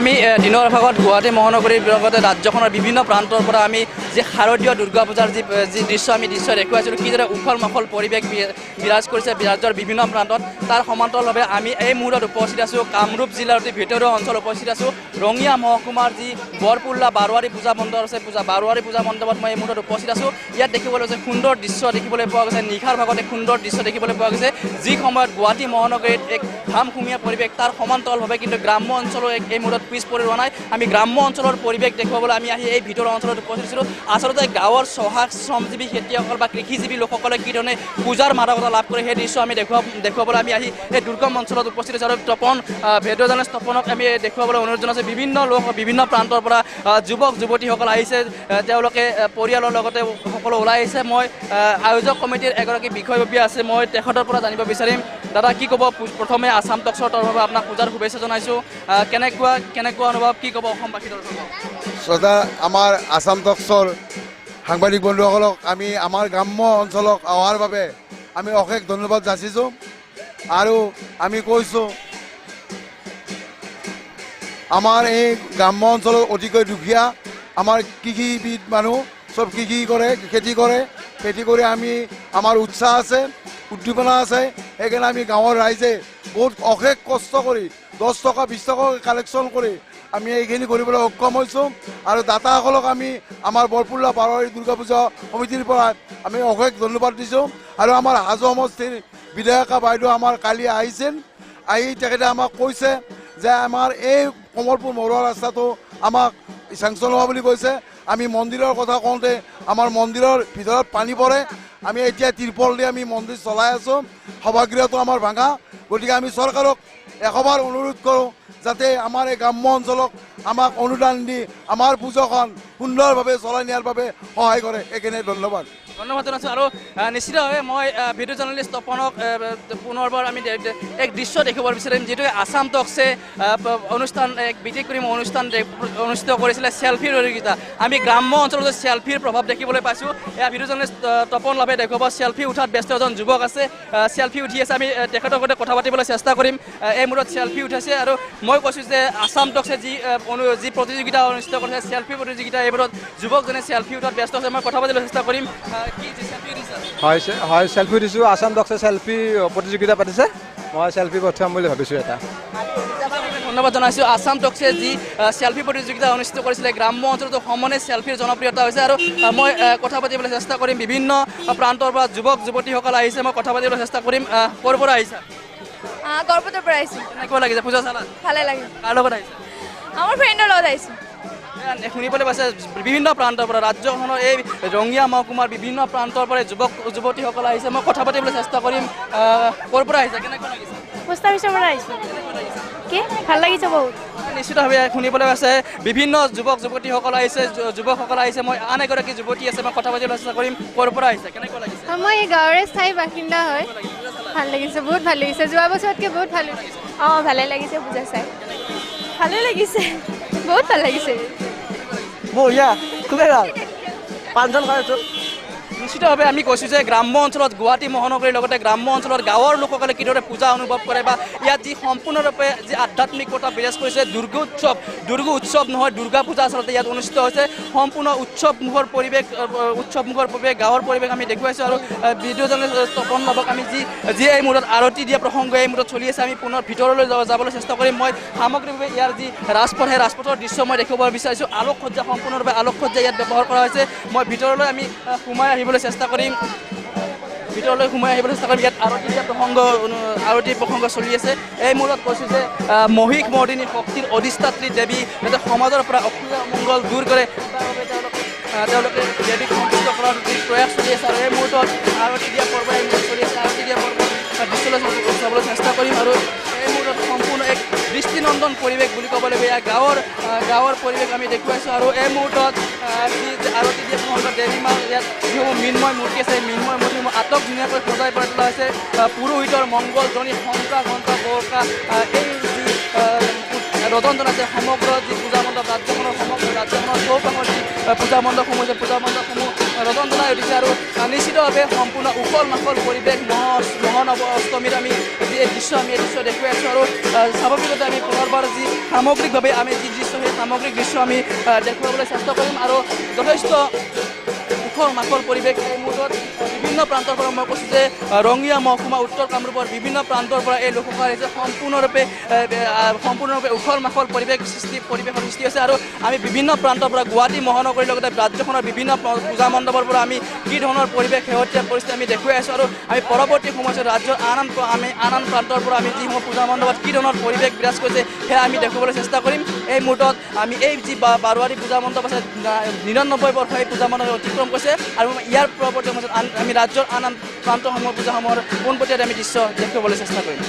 আমি দিনৰ ভাগত গুৱাহাটী মহানগৰীৰ লগতে ৰাজ্যখনৰ বিভিন্ন প্ৰান্তৰ পৰা আমি যি শাৰদীয় দুৰ্গা পূজাৰ যি দৃশ্য দেখুৱাইছিলোঁ, কিদৰে উখল মাখল পৰিৱেশ বিৰাজ কৰিছে ৰাজ্যৰ বিভিন্ন প্ৰান্তত। তাৰ সমান্তৰালভাৱে আমি এই মুহূৰ্তত উপস্থিত আছোঁ কামৰূপ জিলাৰ অতি ভিতৰুৱা অঞ্চলত উপস্থিত আছোঁ। ৰঙিয়া মহকুমাৰ যি বৰপুল্লা বাৰোৱাৰী পূজা মণ্ডপ আছে, বাৰোৱাৰী পূজা মণ্ডপত মই এই মুহূৰ্তত উপস্থিত আছোঁ। ইয়াত দেখিবলৈ গৈছে সুন্দৰ দৃশ্য দেখিবলৈ পোৱা গৈছে, নিশাৰ ভাগত এক সুন্দৰ দৃশ্য দেখিবলৈ পোৱা গৈছে। যি সময়ত গুৱাহাটী মহানগৰীত এক ধামখুমীয়া পৰিৱেশ, তাৰ সমান্তৰালভাৱে কিন্তু গ্ৰাম্য অঞ্চলৰ এই মুহূৰ্তত পিছ পৰি ৰোৱা নাই। আমি গ্ৰাম্য অঞ্চলৰ পৰিৱেশ দেখুৱাবলৈ আমি আহি এই ভিতৰুৱা অঞ্চলত উপস্থিত আছিলোঁ। আচলতে গাঁৱৰ শ্ৰমজীৱী খেতিয়কসকল বা কৃষিজীৱী লোকসকলে কি ধৰণে পূজাৰ মাদকতা লাভ কৰে সেই দৃশ্য আমি দেখুৱাবলৈ আমি আহি এই দুৰ্গম অঞ্চলত উপস্থিত আছোঁ। আৰু তপন ভিডিঅ' জাৰ্নেলিষ্ট তপনক আমি দেখুৱাবলৈ অনুৰোধ জনাইছোঁ। বিভিন্ন লোক বিভিন্ন প্ৰান্তৰ পৰা যুৱক যুৱতীসকল আহিছে, তেওঁলোকে পৰিয়ালৰ লগতে সকলো ওলাই আহিছে। মই আয়োজক কমিটিৰ এগৰাকী বিষয়ববী আছে, মই তেখেতৰ পৰা জানিব বিচাৰিম। দাদা কি ক'ব? প্ৰথমে আছাম টক্সৰ তৰফৰ আপোনাক পূজাৰ শুভেচ্ছা জনাইছোঁ। কেনেকুৱা অনুভৱ, কি ক'ব অসমবাসীৰ তৰফৰ? শ্ৰদ্ধা, আমাৰ আছাম টক্সৰ সাংবাদিক বন্ধুসকলক আমি আমাৰ গ্ৰাম্য অঞ্চলক অহাৰ বাবে আমি অশেষ ধন্যবাদ যাচিছোঁ। আৰু আমি কৈছোঁ আমাৰ এই গ্ৰাম্য অঞ্চলত অতিকৈ দুখীয়া আমাৰ কৃষিবিদ মানুহ, চব খেতি কৰি আমি আমাৰ উৎসাহ আছে, উদ্দীপনা আছে। সেইকাৰণে আমি গাঁৱৰ ৰাইজে বহুত অশেষ কষ্ট কৰি 10 টকা 20 টকা কালেকশ্যন কৰি আমি এইখিনি কৰিবলৈ সক্ষম হৈছোঁ। আৰু দাতাসকলক আমি আমাৰ বৰপুল্লা বাৰোৱাৰী দুৰ্গা পূজা সমিতিৰ পৰা আমি অশেষ ধন্যবাদ দিছোঁ। আৰু আমাৰ হাজো সমষ্টিৰ বিধায়িকা বাইদেউ আমাৰ কালি আহিছিল, তেখেতে আমাক কৈছে যে আমাৰ এই কমলপুৰ মৰুৱা ৰাস্তাটো আমাক চেংচন হোৱা বুলি কৈছে। আমি মন্দিৰৰ কথা কওঁতে আমাৰ মন্দিৰৰ ভিতৰত পানী পৰে, আমি এতিয়া তিৰপল দি আমি মন্দিৰ চলাই আছোঁ। সভাগৃহটো আমাৰ ভাঙা, গতিকে আমি চৰকাৰক এশবাৰ অনুৰোধ কৰোঁ যাতে আমাৰ এই গ্ৰাম্য অঞ্চলক আমাক অনুদান দি আমাৰ পূজাখন সুন্দৰভাৱে চলাই নিয়াৰ বাবে সহায় কৰে। এইখিনি ধন্যবাদ জনাইছোঁ। আৰু নিশ্চিতভাৱে মই ভিডিঅ' জাৰ্নেলিষ্ট তপনক পুনৰবাৰ আমি এক দৃশ্য দেখিব বিচাৰিম, যিটো আছাম টক্সে অনুষ্ঠান এক ব্যতিক্ৰমী অনুষ্ঠান অনুষ্ঠিত কৰিছিলে চেল্ফিৰ প্ৰতিযোগিতা। আমি গ্ৰাম্য অঞ্চলত চেল্ফিৰ প্ৰভাৱ দেখিবলৈ পাইছোঁ। এয়া ভিডিঅ' জাৰ্নেলিষ্ট তপন লাভে দেখুৱাব। চেল্ফি উঠাত ব্যস্ত এজন যুৱক আছে, চেল্ফি উঠি আছে। আমি তেখেতৰ সৈতে কথা পাতিবলৈ চেষ্টা কৰিম। এই মূৰত চেল্ফি উঠাইছে। আৰু মই কৈছোঁ যে আছাম টক্সে যি প্ৰতিযোগিতা অনুষ্ঠিত কৰিছে চেল্ফি প্ৰতিযোগিতা, এইবোৰত যুৱকজনে চেল্ফি উঠাত ব্যস্ত আছে। মই কথা পাতিবলৈ চেষ্টা কৰিম। হয়, চেল্ফি দিছোঁ। আছাম টক্সে চেল্ফি প্ৰতিযোগিতা পাতিছে, মই চেল্ফি পঠিয়াম বুলি ভাবিছোঁ এটা। ধন্যবাদ জনাইছোঁ। আছাম টক্সে যি চেল্ফি প্ৰতিযোগিতা অনুষ্ঠিত কৰিছিলে, গ্ৰাম্য অঞ্চলতো সমানে চেল্ফিৰ জনপ্ৰিয়তা হৈছে। আৰু মই কথা পাতিবলৈ চেষ্টা কৰিম। বিভিন্ন প্ৰান্তৰ পৰা যুৱক যুৱতীসকল আহিছে, মই কথা পাতিবলৈ চেষ্টা কৰিম। ক'ৰ পৰা আহিছা? গড়পতৰ পৰা আহিছোঁ। কেনেকুৱা লাগিছে পূজা চালা? ভালে লাগে। কাৰ লগত আহিছে? আমাৰ ফ্ৰেণ্ডৰ লগত আহিছোঁ। শুনিবলৈ পাইছে বিভিন্ন প্ৰান্তৰ পৰা, ৰাজ্যখনৰ এই ৰঙিয়া মহকুমাৰ বিভিন্ন প্ৰান্তৰ পৰা যুৱক যুৱতীসকল আহিছে। মই কথা পাতিবলৈ চেষ্টা কৰিম। ক'ৰ পৰা আহিছে? কেনেকুৱা লাগিছে? পোষ্ট অফিচৰ পৰা আহিছোঁ। কি ভাল লাগিছে বহুত। নিশ্চিতভাৱে শুনিবলৈ পাইছে বিভিন্ন যুৱক যুৱতীসকল আহিছে, যুৱকসকল আহিছে। মই আন এগৰাকী যুৱতী আছে, মই কথা পাতিবলৈ চেষ্টা কৰিম। ক'ৰ পৰা আহিছে? কেনেকুৱা লাগিছে? মই এই গাঁৱৰে স্থায়ী বাসিন্দা হয়। ভাল লাগিছে, বহুত ভাল লাগিছে। যোৱা বছৰতকৈ বহুত ভাল লাগিছে। ভালে লাগিছে পূজা চাই। ভালে লাগিছে, বহুত ভাল লাগিছে। বঢ়িয়া, খুবেই ভাল। পাঁচজন খাইছোঁ। নিশ্চিতভাৱে আমি কৈছোঁ যে গ্ৰাম্য অঞ্চলত গুৱাহাটী মহানগৰীৰ লগতে গ্ৰাম্য অঞ্চলত গাঁৱৰ লোকসকলে কিদৰে পূজা অনুভৱ কৰে, বা ইয়াত যি সম্পূৰ্ণৰূপে যি আধ্যাত্মিকতা বিৰাজ কৰিছে। দুৰ্গা উৎসৱ নহয়, দুৰ্গা পূজা আচলতে ইয়াত অনুষ্ঠিত হৈছে। সম্পূৰ্ণ উৎসৱমুখৰ পৰিৱেশ গাঁৱৰ পৰিৱেশ আমি দেখুৱাইছোঁ। আৰু ভিডিঅ' জাৰ্নেলিষ্ট তপন লাভক আমি যি এই মূৰত আৰতি দিয়া প্ৰসংগ এই মূৰত চলি আছে, আমি পুনৰ ভিতৰলৈ যাবলৈ চেষ্টা কৰিম। মই সামগ্ৰিকভাৱে ইয়াৰ যি ৰাজপথ, সেই ৰাজপথৰ দৃশ্য মই দেখিব বিচাৰিছোঁ। আলোকসজ্জা, সম্পূৰ্ণৰূপে আলোকসজ্জা ইয়াত ব্যৱহাৰ কৰা হৈছে। মই ভিতৰলৈ আমি সোমাই আহিবলৈ চেষ্টা কৰিম। ইয়াত আৰতি প্ৰসংগ চলি আছে। এই মূৰত কৈছোঁ যে মহিষ মৰ্দিনী শক্তিৰ অধিষ্ঠাত্ৰী দেৱী যাতে সমাজৰ পৰা অসূয়া মংগল দূৰ কৰে, তাৰ বাবে তেওঁলোকে দেৱীক সন্তুষ্ট কৰাৰ যি প্ৰয়াস চলি আছে। আৰু এই মুহূৰ্তত আৰতি দিয়া পৰ্ব চলি আছে। আৰতি দিয়া পৰ্ব দৃশ্যলৈ চাবলৈ চেষ্টা কৰিম। আৰু এই মুহূৰ্তত সম্পূৰ্ণ এক দৃষ্টিনন্দন পৰিৱেশ বুলি ক'ব লাগিব। ইয়াৰ গাঁৱৰ পৰিৱেশ আমি দেখুৱাইছোঁ। আৰু এই মুহূৰ্তত যি আৰতি দিয়া প্ৰসংগ দেৱী মা, ইয়াত যিসমূহ মৃন্ময় মূৰ্তি আছে, এই মৃন্ময় মূৰ্তিসমূহ আটক ধুনীয়াকৈ সজাই পৰাই তোলা হৈছে। পুৰোহিতৰ মংগল ধ্বনি, শংকা ঘণ্টা গৰকা, এই যি ৰজন জনাইছে সমগ্ৰ যি পূজা মণ্ডপ ৰাজ্যখনৰ চৌপাশৰ যি পূজা মণ্ডপসমূহ আছে পূজা মণ্ডপসমূহ ৰজন জনাই উঠিছে আৰু নিশ্চিতভাৱে সম্পূৰ্ণ উখল মাখল পৰিৱেশ মহানৱ অষ্টমীৰ আমি এই দৃশ্য দেখুৱাই আছোঁ আৰু স্বাভাৱিকতে আমি পুনৰবাৰ যি সামগ্ৰিকভাৱে আমি যি দৃশ্য সেই সামগ্ৰিক দৃশ্য আমি দেখুৱাবলৈ চেষ্টা কৰিম আৰু যথেষ্ট উখল মাখল পৰিৱেশ এই মুহূৰ্তত বিভিন্ন প্ৰান্তৰ পৰা মই কৈছোঁ যে ৰঙিয়া মহকুমা উত্তৰ কামৰূপৰ বিভিন্ন প্ৰান্তৰ পৰা এই লোকসকল আহিছে সম্পূৰ্ণৰূপে উখল মাখল পৰিৱেশৰ সৃষ্টি হৈছে আৰু আমি বিভিন্ন প্ৰান্তৰ পৰা গুৱাহাটী মহানগৰীৰ লগতে ৰাজ্যখনৰ বিভিন্ন পূজা মণ্ডপৰ পৰা আমি কি ধৰণৰ পৰিৱেশ শেহতীয়া পৰিস্থিতি আমি দেখুৱাই আছোঁ আৰু আমি পৰৱৰ্তী সময়ছোৱাত ৰাজ্যৰ আন প্ৰান্তৰ পৰা আমি যিসমূহ পূজা মণ্ডপত কি ধৰণৰ পৰিৱেশ বিৰাজ কৰিছে সেয়া আমি দেখুৱাবলৈ চেষ্টা কৰিম এই মুহূৰ্তত আমি এই যি বাৰোৱাৰী পূজা মণ্ডপ আছে 99 বৰ্ষ এই পূজা মণ্ডপ অতিক্ৰম কৰিছে আৰু ইয়াৰ পৰৱৰ্তী সময়ত আমি ৰাজ্যৰ আন প্ৰান্তসমূহৰ পূজাসমূহৰ পোনপটীয়াতে আমি দৃশ্য দেখুৱাবলৈ চেষ্টা কৰিম।